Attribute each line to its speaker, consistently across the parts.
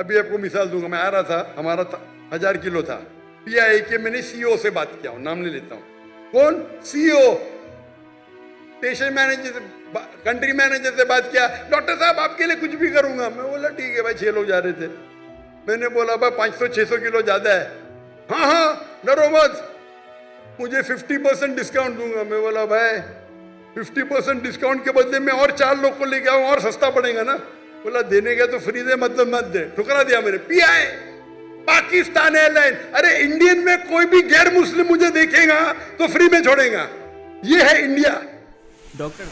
Speaker 1: ابھی آپ کو مثال دوں گا، میں آ رہا تھا، ہمارا 1000 کلو تھا، پی آئی اے کے میں نے سی او سے بات کیا ہوں، نام نہیں لیتا ہوں، کون سی او، اسٹیشن مینیجر سے، کنٹری مینیجر سے بات کیا، ڈاکٹر صاحب آپ کے لیے کچھ بھی کروں گا. میں بولا ٹھیک ہے بھائی، 6 لوگ جا رہے تھے. میں نے بولا بھائی 500-600 کلو زیادہ ہے. ہاں ہاں ڈرو مت، مجھے 50% ڈسکاؤنٹ دوں گا. میں بولا بھائی 50% ڈسکاؤنٹ کے بدلے میں اور 4 لوگ کو لے کے آؤں اور سستا پڑے گا نا. بولا دینے کا تو فری دے، مطلب مت دے. ٹھکرا دیا میں نے. پی آئی پاکستان ایئر لائن، ارے انڈین میں کوئی بھی غیر مسلم مجھے دیکھے گا تو فری میں چھوڑے گا. یہ ہے انڈیا.
Speaker 2: ڈاکٹر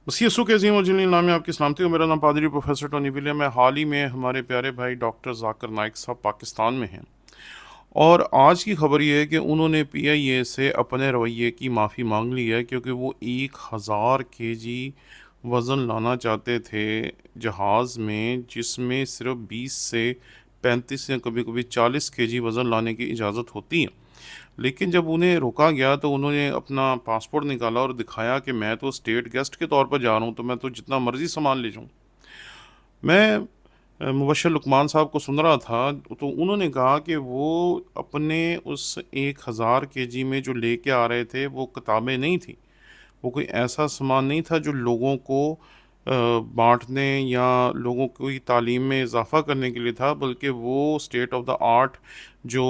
Speaker 3: مسیح یسوع کے عظیم اور جلیل نام میں آپ کی سلامتی ہو. میرا نام پادری پروفیسر ٹونی ولیم ہے. حال ہی میں ہمارے پیارے بھائی ڈاکٹر ذاکر نائک صاحب پاکستان میں ہیں، اور آج کی خبر یہ ہے کہ انہوں نے پی آئی اے سے اپنے رویے کی معافی مانگ لی ہے، کیونکہ وہ 1000 kg وزن لانا چاہتے تھے جہاز میں، جس میں صرف 20 سے 35 یا کبھی کبھی 40 kg وزن لانے کی اجازت ہوتی ہے. لیکن جب انہیں روکا گیا تو انہوں نے اپنا پاسپورٹ نکالا اور دکھایا کہ میں تو اسٹیٹ گیسٹ کے طور پر جا رہا ہوں، تو میں تو جتنا مرضی سامان لے جاؤں. میں مبشر لقمان صاحب کو سن رہا تھا تو انہوں نے کہا کہ وہ اپنے اس 1000 kg میں جو لے کے آ رہے تھے وہ کتابیں نہیں تھیں، وہ کوئی ایسا سامان نہیں تھا جو لوگوں کو بانٹنے یا لوگوں کی تعلیم میں اضافہ کرنے کے لیے تھا، بلکہ وہ اسٹیٹ آف دا آرٹ جو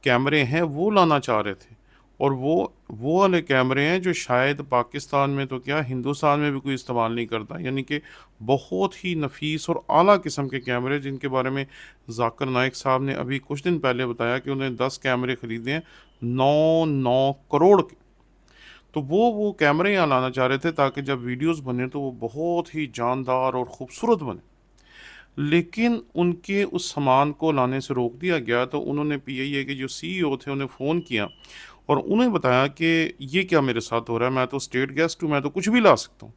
Speaker 3: کیمرے ہیں وہ لانا چاہ رہے تھے. اور وہ والے کیمرے ہیں جو شاید پاکستان میں تو کیا ہندوستان میں بھی کوئی استعمال نہیں کرتا، یعنی کہ بہت ہی نفیس اور اعلیٰ قسم کے کیمرے، جن کے بارے میں ذاکر نائک صاحب نے ابھی کچھ دن پہلے بتایا کہ انہیں 10 کیمرے خریدے ہیں 9 کروڑ کے. تو وہ کیمرے یہاں لانا چاہ رہے تھے تاکہ جب ویڈیوز بنے تو وہ بہت ہی جاندار اور خوبصورت بنے. لیکن ان کے اس سامان کو لانے سے روک دیا گیا. تو انہوں نے پی آئی اے کے جو سی ای او تھے انہیں فون کیا اور انہیں بتایا کہ یہ کیا میرے ساتھ ہو رہا ہے، میں تو اسٹیٹ گیسٹ ہوں، میں تو کچھ بھی لا سکتا ہوں.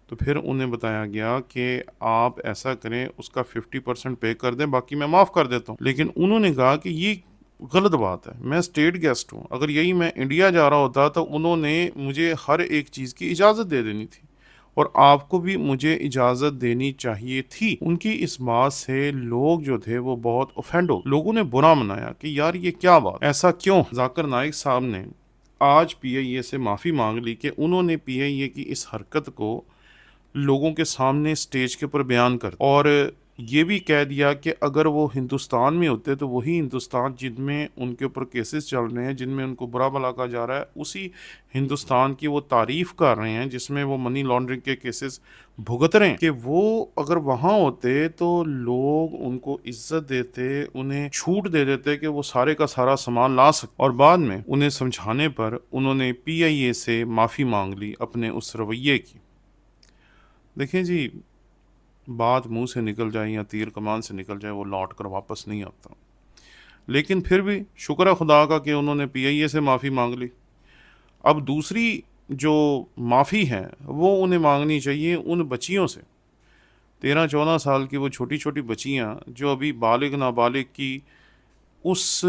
Speaker 3: تو پھر انہیں بتایا گیا کہ آپ ایسا کریں، اس کا 50% پے کر دیں، باقی میں معاف کر دیتا ہوں. لیکن انہوں نے کہا کہ یہ غلط بات ہے، میں اسٹیٹ گیسٹ ہوں، اگر یہی میں انڈیا جا رہا ہوتا تو انہوں نے مجھے ہر ایک چیز کی اجازت دے دینی تھی، اور آپ کو بھی مجھے اجازت دینی چاہیے تھی. ان کی اس بات سے لوگ جو تھے وہ بہت اوفینڈ ہو، لوگوں نے برا منایا کہ یار یہ کیا بات، ایسا کیوں. ذاکر نائک صاحب نے آج پی آئی اے سے معافی مانگ لی کہ انہوں نے پی آئی اے کی اس حرکت کو لوگوں کے سامنے سٹیج کے اوپر بیان کر، اور یہ بھی کہہ دیا کہ اگر وہ ہندوستان میں ہوتے تو وہی ہندوستان جن میں ان کے اوپر کیسز چل رہے ہیں، جن میں ان کو برا بھلا کہا جا رہا ہے، اسی ہندوستان کی وہ تعریف کر رہے ہیں جس میں وہ منی لانڈرنگ کے کیسز بھگت رہے ہیں، کہ وہ اگر وہاں ہوتے تو لوگ ان کو عزت دیتے، انہیں چھوٹ دے دیتے کہ وہ سارے کا سارا سامان لا سکتے. اور بعد میں انہیں سمجھانے پر انہوں نے پی آئی اے سے معافی مانگ لی اپنے اس رویے کی. دیکھیں جی، بات منہ سے نکل جائے یا تیر کمان سے نکل جائے وہ لوٹ کر واپس نہیں آتا. لیکن پھر بھی شکر ہے خدا کا کہ انہوں نے پی آئی اے سے معافی مانگ لی. اب دوسری جو معافی ہے وہ انہیں مانگنی چاہیے ان بچیوں سے، 13-14 سال کی وہ چھوٹی چھوٹی بچیاں جو ابھی بالغ نابالغ کی اس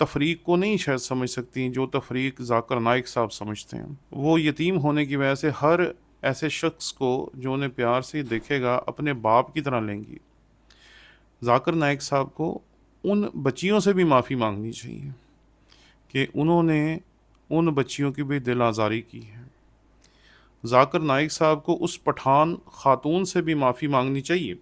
Speaker 3: تفریق کو نہیں شاید سمجھ سکتی جو تفریق ذاکر نائک صاحب سمجھتے ہیں. وہ یتیم ہونے کی وجہ سے ہر ایسے شخص کو جو انہیں پیار سے دیکھے گا اپنے باپ کی طرح لیں گی. ذاکر نائک صاحب کو ان بچیوں سے بھی معافی مانگنی چاہیے کہ انہوں نے ان بچیوں کی بھی دل آزاری کی ہے. ذاکر نائک صاحب کو اس پٹھان خاتون سے بھی معافی مانگنی چاہیے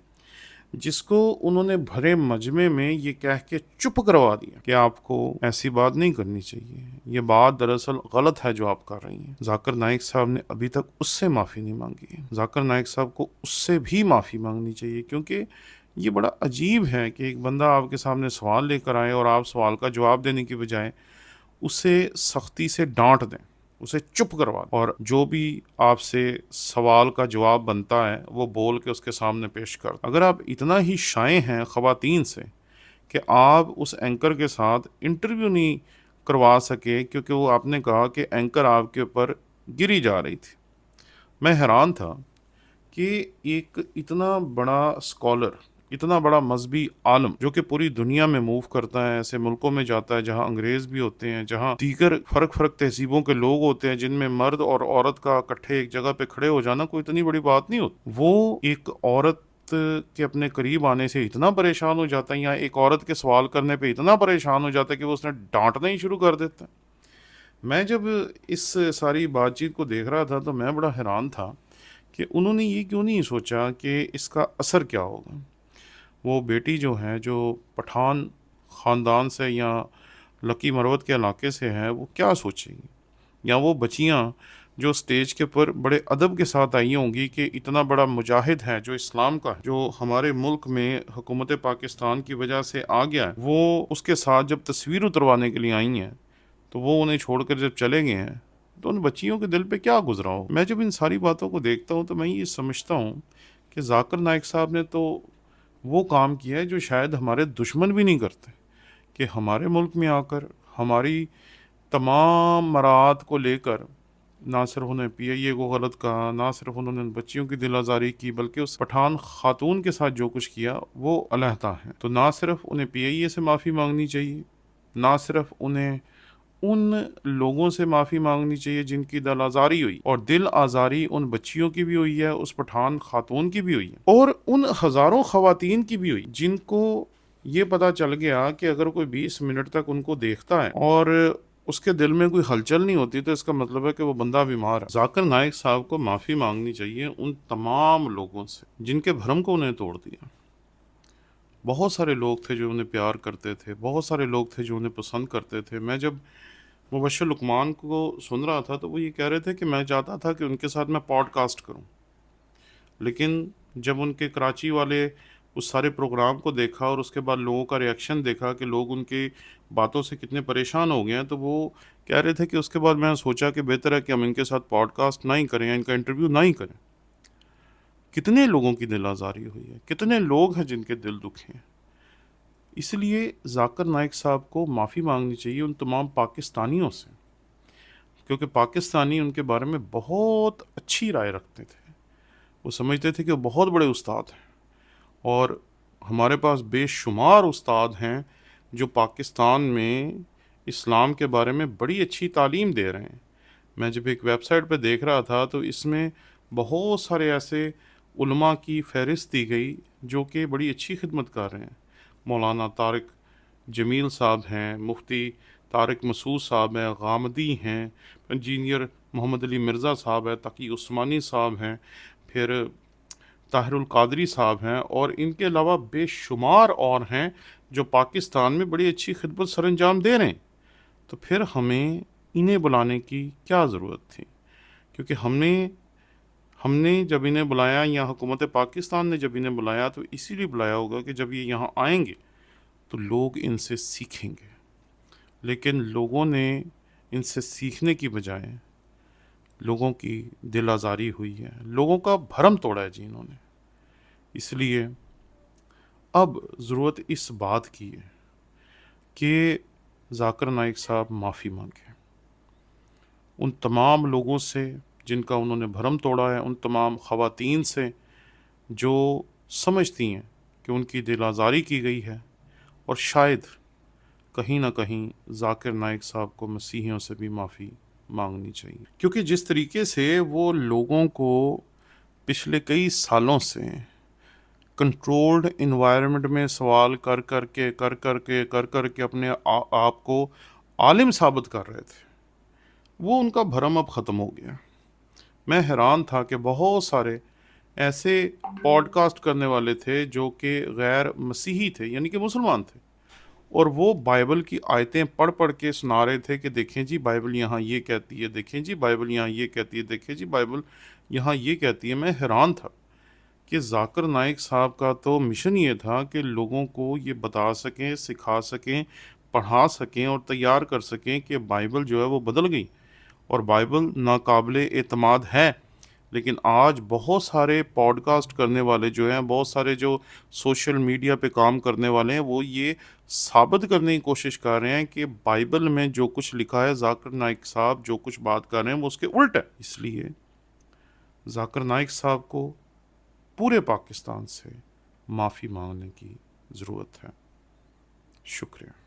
Speaker 3: جس کو انہوں نے بھرے مجمع میں یہ کہہ کے چپ کروا دیا کہ آپ کو ایسی بات نہیں کرنی چاہیے، یہ بات دراصل غلط ہے جو آپ کر رہی ہیں. ذاکر نائک صاحب نے ابھی تک اس سے معافی نہیں مانگی ہے. ذاکر نائک صاحب کو اس سے بھی معافی مانگنی چاہیے، کیونکہ یہ بڑا عجیب ہے کہ ایک بندہ آپ کے سامنے سوال لے کر آئے اور آپ سوال کا جواب دینے کی بجائے اسے سختی سے ڈانٹ دیں، اسے چپ کروا دیں، اور جو بھی آپ سے سوال کا جواب بنتا ہے وہ بول کے اس کے سامنے پیش کر. اگر آپ اتنا ہی شائع ہیں خواتین سے کہ آپ اس اینکر کے ساتھ انٹرویو نہیں کروا سکے کیونکہ وہ آپ نے کہا کہ اینکر آپ کے اوپر گری جا رہی تھی. میں حیران تھا کہ ایک اتنا بڑا اسکالر، اتنا بڑا مذہبی عالم جو کہ پوری دنیا میں موو کرتا ہے، ایسے ملکوں میں جاتا ہے جہاں انگریز بھی ہوتے ہیں، جہاں دیگر فرق تہذیبوں کے لوگ ہوتے ہیں، جن میں مرد اور عورت کا اکٹھے ایک جگہ پہ کھڑے ہو جانا کوئی اتنی بڑی بات نہیں ہوتی، وہ ایک عورت کے اپنے قریب آنے سے اتنا پریشان ہو جاتا ہے، یا ایک عورت کے سوال کرنے پہ اتنا پریشان ہو جاتا ہے کہ وہ اس نے ڈانٹنا ہی شروع کر دیتا ہے۔ میں جب اس ساری بات چیت کو دیکھ رہا تھا تو میں بڑا حیران تھا کہ انہوں نے یہ کیوں نہیں سوچا کہ اس کا اثر کیا ہوگا۔ وہ بیٹی جو ہے، جو پٹھان خاندان سے یا لکی مروت کے علاقے سے ہے، وہ کیا سوچے گی؟ یا وہ بچیاں جو سٹیج کے پر بڑے ادب کے ساتھ آئی ہوں گی کہ اتنا بڑا مجاہد ہے جو اسلام کا ہے، جو ہمارے ملک میں حکومت پاکستان کی وجہ سے آ گیا ہے، وہ اس کے ساتھ جب تصویر اتروانے کے لیے آئی ہیں تو وہ انہیں چھوڑ کر جب چلے گئے ہیں تو ان بچیوں کے دل پہ کیا گزرا ہو۔ میں جب ان ساری باتوں کو دیکھتا ہوں تو میں یہ سمجھتا ہوں کہ ذاکر نائک صاحب نے تو وہ کام کیا ہے جو شاید ہمارے دشمن بھی نہیں کرتے، کہ ہمارے ملک میں آ کر ہماری تمام مراعات کو لے کر نہ صرف انہیں پی آئی اے کو غلط کہا، نہ صرف انہوں نے ان بچیوں کی دل آزاری کی، بلکہ اس پٹھان خاتون کے ساتھ جو کچھ کیا وہ علیحدہ ہے۔ تو نہ صرف انہیں پی آئی اے سے معافی مانگنی چاہیے، نہ صرف انہیں ان لوگوں سے معافی مانگنی چاہیے جن کی دل آزاری ہوئی، اور دل آزاری ان بچیوں کی بھی ہوئی ہے، اس پٹھان خاتون کی بھی ہوئی ہے، اور ان ہزاروں خواتین کی بھی ہوئی جن کو یہ پتا چل گیا کہ اگر کوئی 20 منٹ تک ان کو دیکھتا ہے اور اس کے دل میں کوئی ہلچل نہیں ہوتی تو اس کا مطلب ہے کہ وہ بندہ بیمار ہے۔ ذاکر نائک صاحب کو معافی مانگنی چاہیے ان تمام لوگوں سے جن کے بھرم کو انہیں توڑ دیا۔ بہت سارے لوگ تھے جو انہیں پیار کرتے تھے، بہت سارے لوگ تھے جو انہیں پسند کرتے تھے۔ میں جب مبشر لقمان کو سن رہا تھا تو وہ یہ کہہ رہے تھے کہ میں چاہتا تھا کہ ان کے ساتھ میں پوڈ کاسٹ کروں، لیکن جب ان کے کراچی والے اس سارے پروگرام کو دیکھا اور اس کے بعد لوگوں کا ریاکشن دیکھا کہ لوگ ان کی باتوں سے کتنے پریشان ہو گئے ہیں، تو وہ کہہ رہے تھے کہ اس کے بعد میں نے سوچا کہ بہتر ہے کہ ہم ان کے ساتھ پوڈ کاسٹ نہ ہی کریں یا ان کا انٹرویو نہ ہی کریں۔ کتنے لوگوں کی دل آزاری ہوئی ہے، کتنے لوگ ہیں جن کے دل دکھے ہیں۔ اس لیے ذاکر نائک صاحب کو معافی مانگنی چاہیے ان تمام پاکستانیوں سے، کیونکہ پاکستانی ان کے بارے میں بہت اچھی رائے رکھتے تھے۔ وہ سمجھتے تھے کہ وہ بہت بڑے استاد ہیں، اور ہمارے پاس بے شمار استاد ہیں جو پاکستان میں اسلام کے بارے میں بڑی اچھی تعلیم دے رہے ہیں۔ میں جب ایک ویب سائٹ پہ دیکھ رہا تھا تو اس میں بہت سارے ایسے علماء کی فہرست دی گئی جو کہ بڑی اچھی خدمت کر رہے ہیں۔ مولانا طارق جمیل صاحب ہیں، مفتی طارق مسعود صاحب ہیں، غامدی ہیں، انجینئر محمد علی مرزا صاحب ہیں، تقی عثمانی صاحب ہیں، پھر طاہر القادری صاحب ہیں، اور ان کے علاوہ بے شمار اور ہیں جو پاکستان میں بڑی اچھی خدمت سر انجام دے رہے ہیں۔ تو پھر ہمیں انہیں بلانے کی کیا ضرورت تھی؟ کیونکہ ہم نے جب انہیں بلایا، یا حکومت پاکستان نے جب انہیں بلایا، تو اسی لیے بلایا ہوگا کہ جب یہ یہاں آئیں گے تو لوگ ان سے سیکھیں گے، لیکن لوگوں نے ان سے سیکھنے کی بجائے لوگوں کی دل آزاری ہوئی ہے، لوگوں کا بھرم توڑا ہے جی انہوں نے۔ اس لیے اب ضرورت اس بات کی ہے کہ ذاکر نائک صاحب معافی مانگیں ان تمام لوگوں سے جن کا انہوں نے بھرم توڑا ہے، ان تمام خواتین سے جو سمجھتی ہیں کہ ان کی دل آزاری کی گئی ہے، اور شاید کہیں نہ کہیں ذاکر نائک صاحب کو مسیحیوں سے بھی معافی مانگنی چاہیے، کیونکہ جس طریقے سے وہ لوگوں کو پچھلے کئی سالوں سے کنٹرولڈ انوائرمنٹ میں سوال کر کر کے اپنے آپ کو عالم ثابت کر رہے تھے، وہ ان کا بھرم اب ختم ہو گیا۔ میں حیران تھا کہ بہت سارے ایسے پوڈ کاسٹ کرنے والے تھے جو کہ غیر مسیحی تھے، یعنی کہ مسلمان تھے، اور وہ بائبل کی آیتیں پڑھ کے سنا رہے تھے کہ دیکھیں جی بائبل یہاں یہ کہتی ہے، دیکھیں جی بائبل یہاں یہ کہتی ہے، دیکھیں جی بائبل یہاں یہ کہتی ہے۔ میں حیران تھا کہ ذاکر نائک صاحب کا تو مشن یہ تھا کہ لوگوں کو یہ بتا سکیں، سکھا سکیں، پڑھا سکیں اور تیار کر سکیں کہ بائبل جو ہے وہ بدل گئی اور بائبل ناقابل اعتماد ہے۔ لیکن آج بہت سارے پوڈ کاسٹ کرنے والے جو ہیں، بہت سارے جو سوشل میڈیا پہ کام کرنے والے ہیں، وہ یہ ثابت کرنے کی کوشش کر رہے ہیں کہ بائبل میں جو کچھ لکھا ہے، ذاکر نائک صاحب جو کچھ بات کر رہے ہیں وہ اس کے الٹ ہے۔ اس لیے ذاکر نائک صاحب کو پورے پاکستان سے معافی مانگنے کی ضرورت ہے. شکریہ.